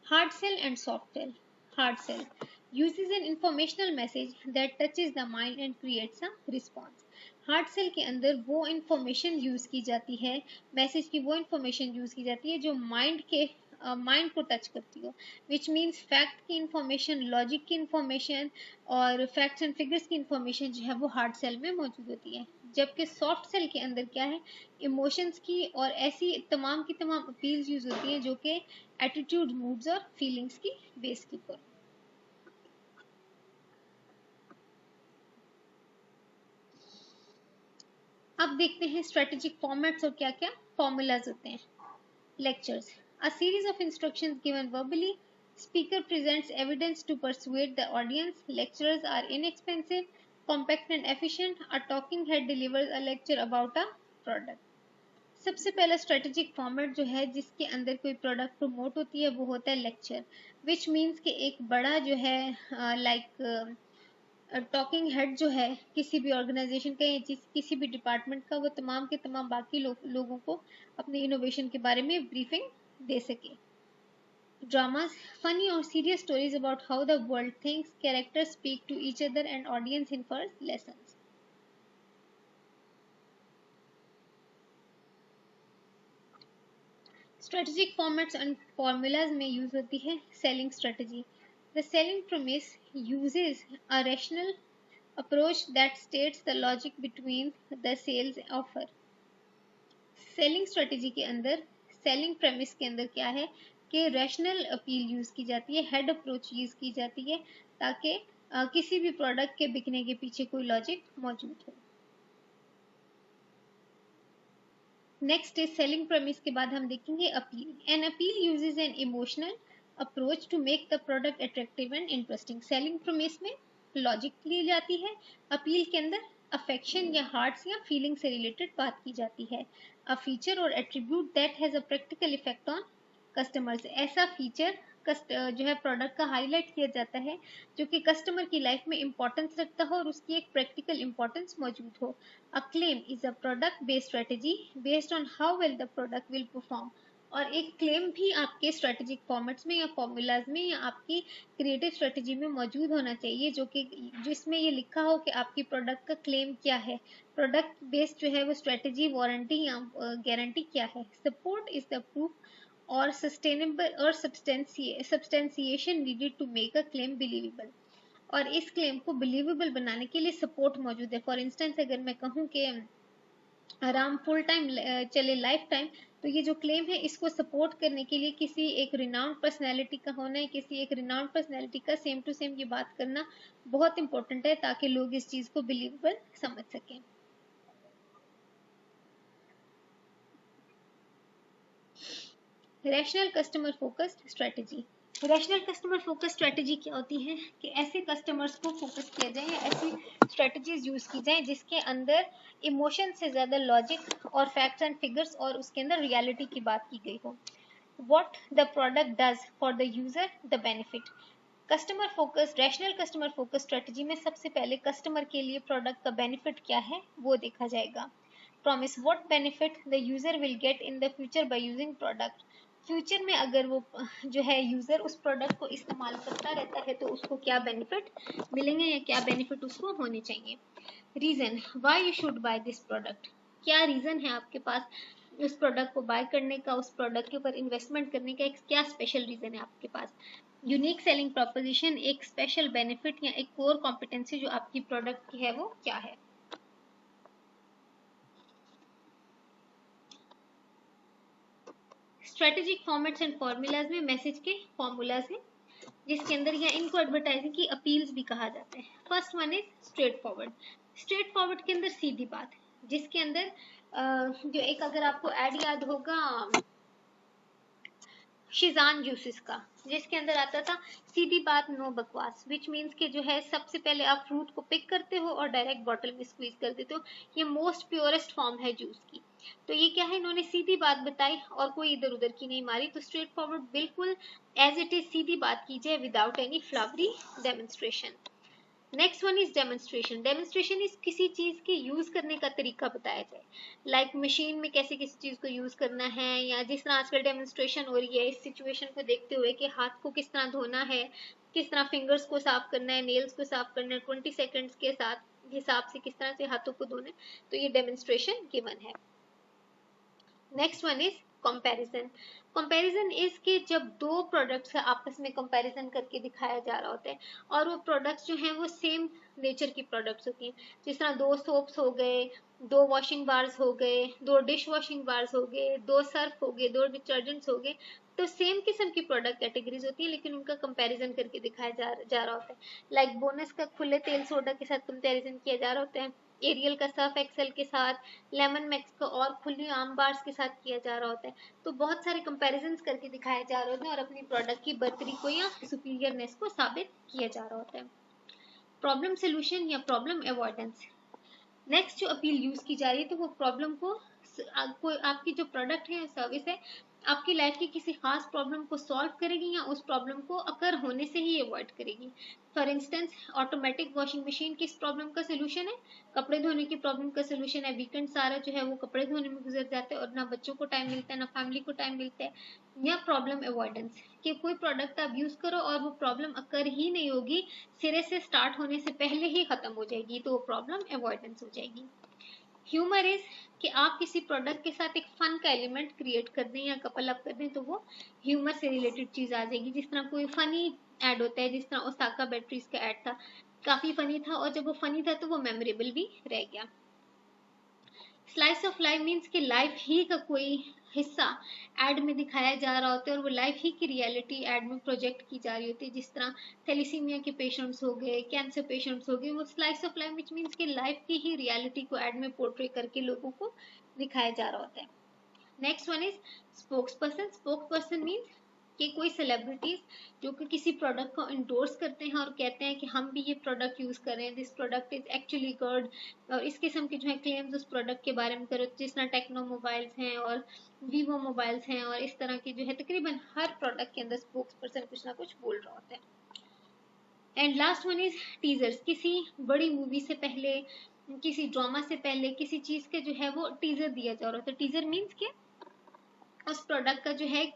Hard sell and soft sell. Hard sell uses an informational message that touches the mind and creates a response। Hard sell के अंदर वो इंफॉर्मेशन यूज की जाती है, मैसेज की वो इंफॉर्मेशन यूज की जाती है जो माइंड को टच करती हो, विच मीन्स फैक्ट की इंफॉर्मेशन, लॉजिक की इंफॉर्मेशन और फैक्ट्स एंड फिगर्स की इंफॉर्मेशन जो है वो हार्ड सेल में मौजूद होती है। जबकि सॉफ्ट सेल के अंदर क्या है, इमोशंस की और ऐसी तमाम की तमाम अपील्स यूज होती हैं जो कि एटीट्यूड, मूड्स और फीलिंग्स की बेस के ऊपर। अब देखते हैं स्ट्रेटेजिक फॉर्मेट्स और क्या क्या फॉर्मूलाज होते हैं। Lectures, a series of instructions given verbally, speaker presents evidence to persuade the audience, lecturers are inexpensive, compact and efficient, a talking head delivers a lecture about a product. सबसे पहला strategic format जो है जिसके अंदर कोई product promote होती है वो होता है लेक्चर, विच मीन्स कि एक बड़ा जो है लाइक टॉकिंग हेड जो है किसी भी ऑर्गेनाइजेशन का या किसी भी डिपार्टमेंट का, वो तमाम के तमाम बाकी लोगों को अपने इनोवेशन के बारे में ब्रीफिंग दे सके। ड्रामास, फनी और serious stories about how the world thinks, characters speak to each other and audience infers lessons. Strategic formats and formulas में यूज होती है selling strategy. The selling premise uses a rational approach that states the logic between the sales offer. Selling strategy के अंदर, selling premise के अंदर क्या है कि रैशनल अपील यूज की जाती है, हेड अप्रोच यूज की जाती है, ताकि किसी भी प्रोडक्ट के बिकने के पीछे कोई लॉजिक मौजूद हो। नेक्स्ट इज सेलिंग प्रेमिस के बाद हम देखेंगे appeal. An appeal uses an emotional approach to make the product attractive and interesting. Selling premise में लॉजिक ली जाती है, अपील के अंदर अफेक्शन या हार्ट्स या फीलिंग से रिलेटेड बात की जाती है। अ फीचर और attribute that has a practical effect on customers. ऐसा फीचर जो है प्रोडक्ट का हाईलाइट किया जाता है जो कि कस्टमर की लाइफ में इंपॉर्टेंस रखता हो और उसकी एक प्रैक्टिकल इंपॉर्टेंस मौजूद हो। A claim is a product based strategy based on how well the product will perform. और एक क्लेम भी आपके स्ट्रेटेजिक फॉर्मेट्स में या फॉर्मूलाज में या आपकी क्रिएटिव स्ट्रेटेजी में मौजूद होना चाहिए, जो कि जिसमें ये लिखा हो कि आपकी प्रोडक्ट का क्लेम क्या है, प्रोडक्ट बेस्ड जो है वो स्ट्रेटेजी, वारंटी या गारंटी क्या है। सपोर्ट इज द प्रूफ और सस्टेनेबल और substantiation needed to make a claim believable. और इस क्लेम को बिलीवेबल बनाने के लिए सपोर्ट मौजूद है। फॉर इंस्टेंस अगर मैं कहूँ कि आराम फुल टाइम चले लाइफ टाइम, तो ये जो क्लेम है इसको सपोर्ट करने के लिए किसी एक रिनाउंड पर्सनैलिटी का होना है, किसी एक रिनाउंड पर्सनैलिटी का सेम टू सेम ये बात करना बहुत इंपॉर्टेंट है ताकि लोग इस चीज को बिलीवेबल समझ सकें। Rational customer focused strategy. Rational customer focus strategy क्या होती है कि ऐसे कस्टमर्स को फोकस किया जाए या ऐसी स्ट्रेटेजीज यूज की जाए जिसके अंदर इमोशन से ज्यादा लॉजिक और फैक्ट्स एंड फिगर्स और उसके अंदर रियलिटी की बात की गई हो। What the product does for the user, the benefit. Customer focus, rational customer focus strategy में सबसे पहले कस्टमर के लिए प्रोडक्ट का बेनिफिट क्या है वो देखा जाएगा। Promise what benefit the user will get in the future by using product. Future में अगर वो जो है यूजर उस प्रोडक्ट को इस्तेमाल करता रहता है तो उसको क्या बेनिफिट मिलेंगे या क्या बेनिफिट उसको होने चाहिए। Reason why you should buy this product. क्या रीजन है आपके पास उस प्रोडक्ट को बाय करने का, उस प्रोडक्ट के ऊपर इन्वेस्टमेंट करने का, एक क्या स्पेशल रीजन है आपके पास। यूनिक सेलिंग प्रोपोजिशन, एक स्पेशल बेनिफिट या एक कोर कॉम्पिटेंसी जो आपकी प्रोडक्ट की है वो क्या है। स्ट्रेटेजिक फॉर्मेट्स एंड फॉर्मूलाज में मैसेज के फॉर्मूलाज हैं जिसके अंदर या इनको एडवर्टाइजिंग की अपील्स भी कहा जाता है। First one is straight forward. Straight forward के अंदर सीधी बात, जिसके अंदर जो एक अगर आपको ऐड याद होगा शिजान जूसेस का, जिसके अंदर आता था सीधी बात नो बकवास, विच मीन्स कि जो है सबसे पहले आप फ्रूट को पिक करते हो और डायरेक्ट बॉटल में स्क्वीज कर देते हो। ये मोस्ट प्योरेस्ट फॉर्म है जूस की। तो ये क्या है, इन्होंने सीधी बात बताई और कोई इधर उधर की नहीं मारी। तो स्ट्रेट फॉरवर्ड बिल्कुल एज इट इज सीधी बात की जाए without any flowery demonstration. Next one is demonstration. Demonstration is किसी चीज के यूज करने का तरीका बताया जाए, लाइक मशीन में कैसे किसी चीज को यूज करना है, या जिस तरह आजकल डेमोन्स्ट्रेशन हो रही है इस सिचुएशन को देखते हुए कि हाथ को किस तरह धोना है, किस तरह फिंगर्स को साफ करना है, नेल्स को साफ करना है, 20 सेकेंड्स के साथ हिसाब से किस तरह से हाथों को धोना है, तो ये डेमोन्स्ट्रेशन गिवन है। Next one is comparison. Comparison is कि जब दो प्रोडक्ट्स का आपस में कंपैरिजन करके दिखाया जा रहा होता है और वो प्रोडक्ट्स जो हैं वो सेम नेचर की प्रोडक्ट्स होती हैं। जिस तरह दो सोप्स हो गए, दो वॉशिंग बार्स हो गए, दो डिश वॉशिंग बार्स हो गए, दो सर्फ हो गए, दो डिटर्जेंट्स हो गए, तो सेम किस्म की प्रोडक्ट कैटेगरीज होती है लेकिन उनका कंपैरिजन करके दिखाया जा रहा होता है। लाइक बोनस का खुले तेल सोडा के साथ कंपैरिजन किया जा रहा होता है, एरियल का सर्फ एक्सेल के साथ, लेमन मैक्स का और खुली आम बार्स के साथ किया जा रहा होता है। तो बहुत सारे कंपैरिजंस करके दिखाए जा रहे होते हैं और अपनी प्रोडक्ट की बर्तरी को या सुपीरियरनेस को साबित किया जा रहा होता है। प्रॉब्लम सोल्यूशन या प्रॉब्लम अवॉइडेंस। नेक्स्ट जो अपील यूज की जा रही है तो वो प्रॉब्लम को आपकी जो प्रोडक्ट है सर्विस है आपकी लाइफ की किसी खास प्रॉब्लम को सॉल्व करेगी या उस प्रॉब्लम को अकर होने से ही अवॉइड करेगी। For instance automatic washing machine किस प्रॉब्लम का सोल्यूशन है, कपड़े धोने की प्रॉब्लम का सोल्यूशन है। वीकेंड सारा जो है वो कपड़े धोने में गुजर जाते हैं और ना बच्चों को टाइम मिलता है ना फैमिली को टाइम मिलता है। या प्रॉब्लम अवॉइडेंस कि कोई प्रोडक्ट आप यूज करो और वो प्रॉब्लम अकर ही नहीं होगी, सिरे से स्टार्ट होने से पहले ही खत्म हो जाएगी, तो वो प्रॉब्लम अवॉइडेंस हो जाएगी। ह्यूमर इज कि आप किसी प्रोडक्ट के साथ एक फन का एलिमेंट क्रिएट कर दें या कपल अप कर दें तो वो ह्यूमर से रिलेटेड चीज आ जाएगी। जिस तरह कोई फनी ऐड होता है, जिस तरह ओसाका बैटरीज का ऐड था, काफी फनी था, और जब वो फनी था तो वो मेमोरेबल भी रह गया। स्लाइस ऑफ लाइफ मीन्स कि लाइफ ही का कोई हिस्सा एड में दिखाया जा रहा होता है और वो लाइफ ही की रियलिटी एड में प्रोजेक्ट की जा रही होती है। जिस तरह थैलेसीमिया के पेशेंट्स हो गए, कैंसर पेशेंट्स हो गए, वो slice of life which means कि लाइफ की ही रियलिटी को एड में पोर्ट्रे करके लोगों को दिखाया जा रहा होता है। Next one is spokes person. Spokes person means कि कोई सेलिब्रिटीज जो कि किसी प्रोडक्ट को इंडोर्स करते हैं और कहते हैं कि हम भी ये प्रोडक्ट यूज कर रहे हैं, this product is actually good, और इस किस्म के जो है क्लेम्स उस प्रोडक्ट के बारे में करो। जिस तरह टेक्नो मोबाइल्स हैं और वीवो मोबाइल्स हैं, और इस तरह की जो है तकरीबन हर प्रोडक्ट के अंदर स्पोक्स पर्सन कुछ ना कुछ बोल रहा होता है। And last one is teasers. किसी बड़ी मूवी से पहले, किसी ड्रामा से पहले किसी चीज के जो है वो टीजर दिया जा रहा होता है। टीजर मीन्स के उस प्रोडक्ट का जो है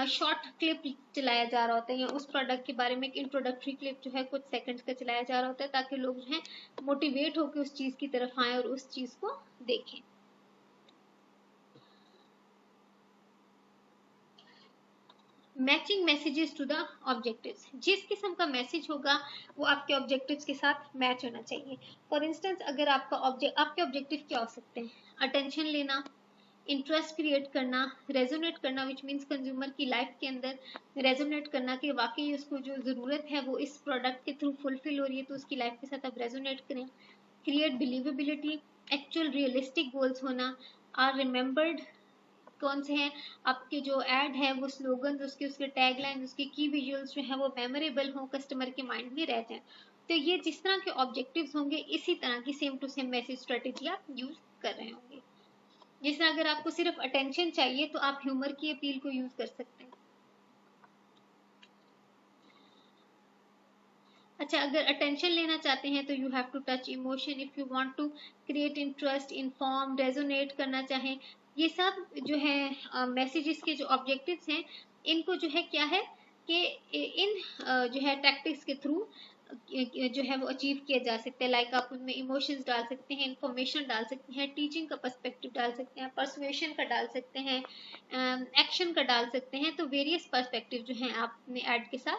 शॉर्ट क्लिप चलाया जा रहा होता है, या उस प्रोडक्ट के बारे में एक इंट्रोडक्टरी क्लिप जो है कुछ सेकंड्स का चलाया जा रहा होता है, ताकि लोग जो है मोटिवेट होकर उस चीज की तरफ आए और उस चीज को देखें। Matching messages to the objectives. जिस किस्म का मैसेज होगा वो आपके ऑब्जेक्टिव्स के साथ मैच होना चाहिए। फॉर इंस्टेंस, अगर आपका आपके ऑब्जेक्टिव क्या हो सकते हैं? अटेंशन लेना, इंटरेस्ट क्रिएट करना, रेजोनेट करना, विच मीन्स कंज्यूमर की लाइफ के अंदर रेजोनेट करना कि वाकई उसको जो जरूरत है वो इस प्रोडक्ट के थ्रू फुलफिल हो रही है, तो उसकी लाइफ के साथ आप रेजोनेट करें। Create believability, actual realistic goals होना, आर रिमेम्बर्ड, कौन से हैं आपके जो एड है वो स्लोगन, उसके टैगलाइन, उसके की विजुअल्स जो है वो मेमोरेबल हो, कस्टमर के माइंड में रह जाए। तो ये जिस तरह के ऑब्जेक्टिव्स होंगे इसी तरह की same to same message strategy आप यूज कर रहे होंगे। जिस तरह अगर आपको सिर्फ अटेंशन चाहिए तो आप ह्यूमर की अपील को यूज कर सकते हैं। अच्छा, अगर अटेंशन लेना चाहते हैं तो you have to touch emotion. If you want to create interest, inform, resonate करना चाहें, ये सब जो है मैसेजेस के जो ऑब्जेक्टिव्स हैं, इनको जो है क्या है कि इन जो है टैक्टिक्स के थ्रू जो है वो अचीव किया जा सकते हैं। लाइक आप उनमें इमोशंस डाल सकते हैं, इंफॉर्मेशन डाल सकते हैं, टीचिंग का पर्सपेक्टिव डाल सकते हैं, परसुएशन का डाल सकते हैं, एक्शन का डाल सकते हैं। तो वेरियस पर्सपेक्टिव जो है आप अपने ऐड के साथ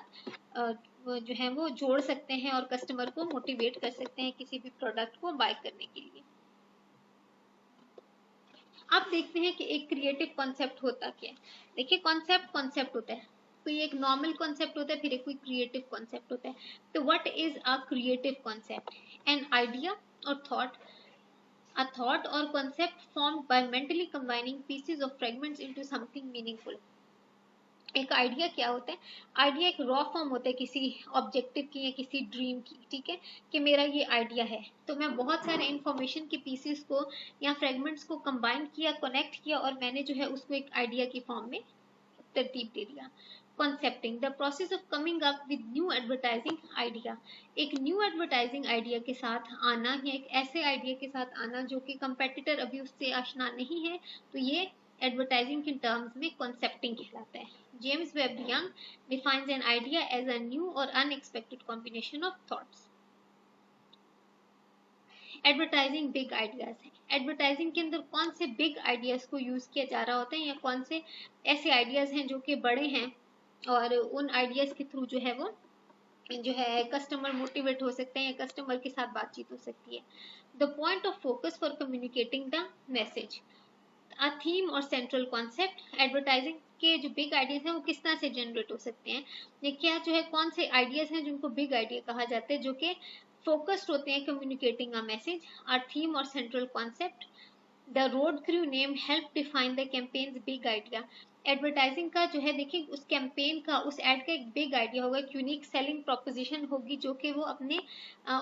जो है वो जोड़ सकते हैं और कस्टमर को मोटिवेट कर सकते हैं किसी भी प्रोडक्ट को बाय करने के लिए। आप देखते हैं कि एक क्रिएटिव कॉन्सेप्ट होता क्या है। देखिए, कॉन्सेप्ट होता है, कोई एक नॉर्मल कॉन्सेप्ट होता है, फिर एक कोई क्रिएटिव कॉन्सेप्ट होता है। तो what is a creative concept? An idea और thought, a thought or concept formed by mentally combining pieces of fragments into something meaningful। एक आइडिया क्या होता है? आइडिया एक रॉ फॉर्म होता है किसी ऑब्जेक्टिव की या किसी ड्रीम की। ठीक है, कि मेरा ये आइडिया है, तो मैं बहुत सारे इंफॉर्मेशन के पीसेस को या फ्रेगमेंट्स को कंबाइन किया, कनेक्ट किया, और मैंने जो है उसको एक आइडिया की फॉर्म में तरतीब दे दिया। Concepting, the process of coming up with new advertising idea. एक न्यू एडवर्टाइजिंग आइडिया के साथ आना, या एक ऐसे आइडिया के साथ आना जो कि कंपेटिटर अभी उससे आशना नहीं है, तो ये एडवर्टाइजिंग के टर्म्स में कॉन्सेप्टिंग कहलाता है। James Webb Young defines an idea as a new और unexpected combination of thoughts. Advertising big ideas है। एडवर्टाइजिंग के अंदर कौन से बिग आइडियाज को यूज किया जा रहा होता है, या कौन से ऐसे आइडियाज हैं जो कि बड़े हैं, और उन आइडियाज के थ्रू जो है वो जो है कस्टमर मोटिवेट हो सकते हैं, या कस्टमर के साथ बातचीत हो सकती है। The point of focus for communicating the message, a theme और सेंट्रल कॉन्सेप्ट। एडवर्टाइजिंग के जो बिग आइडियाज हैं वो किस तरह से जनरेट हो सकते हैं, ये क्या जो है कौन से आइडियाज हैं जिनको बिग आइडिया कहा जाता है, जो कि फोकस्ड होते हैं communicating a message. Or theme और central concept, the road crew name help define the campaign's big idea. Advertising का जो है देखिए उस कैंपेन का, उस एड का एक बिग आइडिया होगा, एक यूनिक सेलिंग प्रोपोजिशन होगी जो कि वो अपने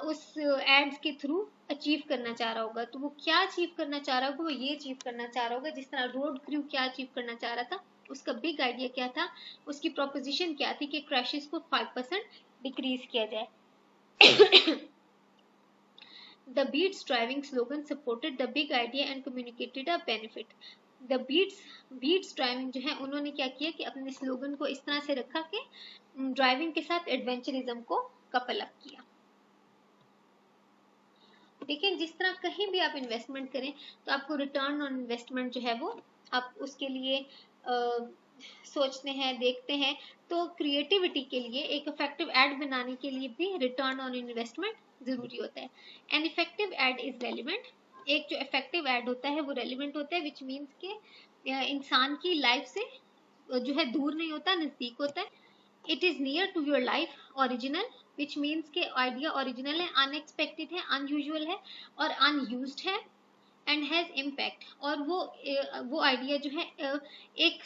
उस एड्स के थ्रू अचीव करना चाह रहा होगा। तो वो क्या अचीव करना चाह रहा होगा? वो ये अचीव करना चाह रहा होगा जिस तरह रोड क्रू क्या अचीव करना चाह रहा था, उसका बिग आइडिया क्या था, उसकी प्रोपोजिशन क्या थी कि क्रैशेस को 5% डिक्रीज किया जाए। The Beats driving slogan supported the big idea and communicated a benefit। The Beats driving जो है उन्होंने क्या किया कि अपने स्लोगन को इस तरह से रखा कि ड्राइविंग के साथ एडवेंचरिज्म को कपल अप किया। देखिए जिस तरह कहीं भी आप इन्वेस्टमेंट करें तो आपको रिटर्न ऑन इन्वेस्टमेंट जो है वो आप उसके लिए सोचते हैं, देखते हैं। तो क्रिएटिविटी के लिए एक इफेक्टिव एड बनाने के लिए भी रिटर्न ऑन इन्वेस्टमेंट जरूरी होता है। An effective ad is relevant, एक जो इफेक्टिव एड होता है वो रेलिवेंट होता है, विच मीन्स के इंसान की लाइफ से जो है दूर नहीं होता, नजदीक होता है। It is near to your life original, which means के आइडिया ओरिजिनल है, अनएक्सपेक्टेड है, अनयूजुअल है और अनयूज्ड है, एंड हैज इम्पैक्ट। और वो आइडिया जो है एक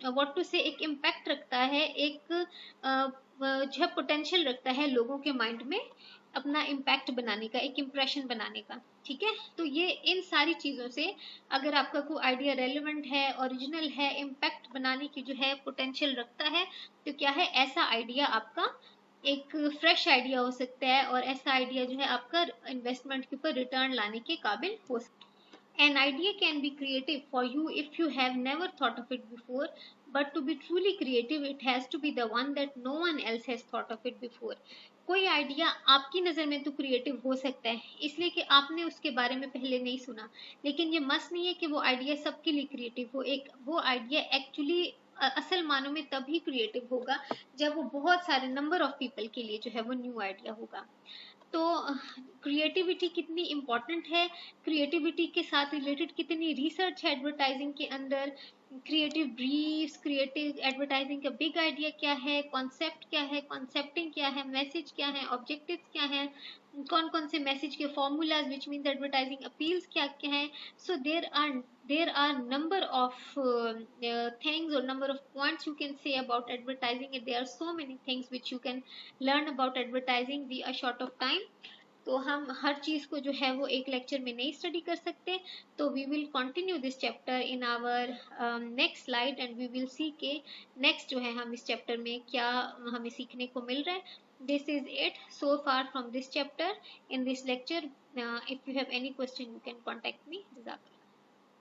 व्हाट टू से एक इम्पैक्ट रखता है, एक जो है पोटेंशियल रखता है लोगों के माइंड में अपना इम्पैक्ट बनाने का, एक इम्प्रेशन बनाने का। ठीक है, तो ये इन सारी चीजों से अगर आपका कोई आइडिया रेलेवेंट है, ओरिजिनल है, इम्पैक्ट बनाने की जो है पोटेंशियल रखता है, तो क्या है, ऐसा आइडिया आपका एक फ्रेश आइडिया हो सकता है और ऐसा आइडिया जो है आपका इन्वेस्टमेंट के ऊपर रिटर्न लाने के काबिल हो सकता है। An idea can be creative for you if you have never thought of it before, but to be truly creative, it has to be the one that no one else has thought of it before. कोई idea आपकी नज़र में तो creative हो सकता है इसलिए कि आपने उसके बारे में पहले नहीं सुना, लेकिन ये मस्त नहीं है कि वो आइडिया सबके लिए क्रिएटिव हो। एक वो आइडिया एक्चुअली असल मानों में तभी क्रिएटिव होगा जब वो बहुत सारे नंबर ऑफ पीपल के लिए जो है वो न्यू आइडिया होगा। तो क्रिएटिविटी कितनी इम्पोर्टेंट है, क्रिएटिविटी के साथ रिलेटेड कितनी रिसर्च है एडवर्टाइजिंग के अंदर, क्रिएटिव ब्रीफ्स, क्रिएटिव एडवर्टाइजिंग का बिग आइडिया क्या है, कॉन्सेप्ट क्या है, कॉन्सेप्टिंग क्या है, मैसेज क्या है, ऑब्जेक्टिव्स क्या है, कौन कौन से मैसेज के formulas which means advertising appeals क्या क्या है। सो there are number of things or number of points you can say about advertising, and there are so many things which you can learn about advertising the a short of time। तो हम हर चीज को जो है वो एक lecture में नहीं स्टडी कर सकते, तो we will continue this chapter in our next slide and we will see के नेक्स्ट जो है हम इस चैप्टर में क्या हमें सीखने को मिल रहा है। this is it so far from this chapter in this lecture। If you have any question you can contact me।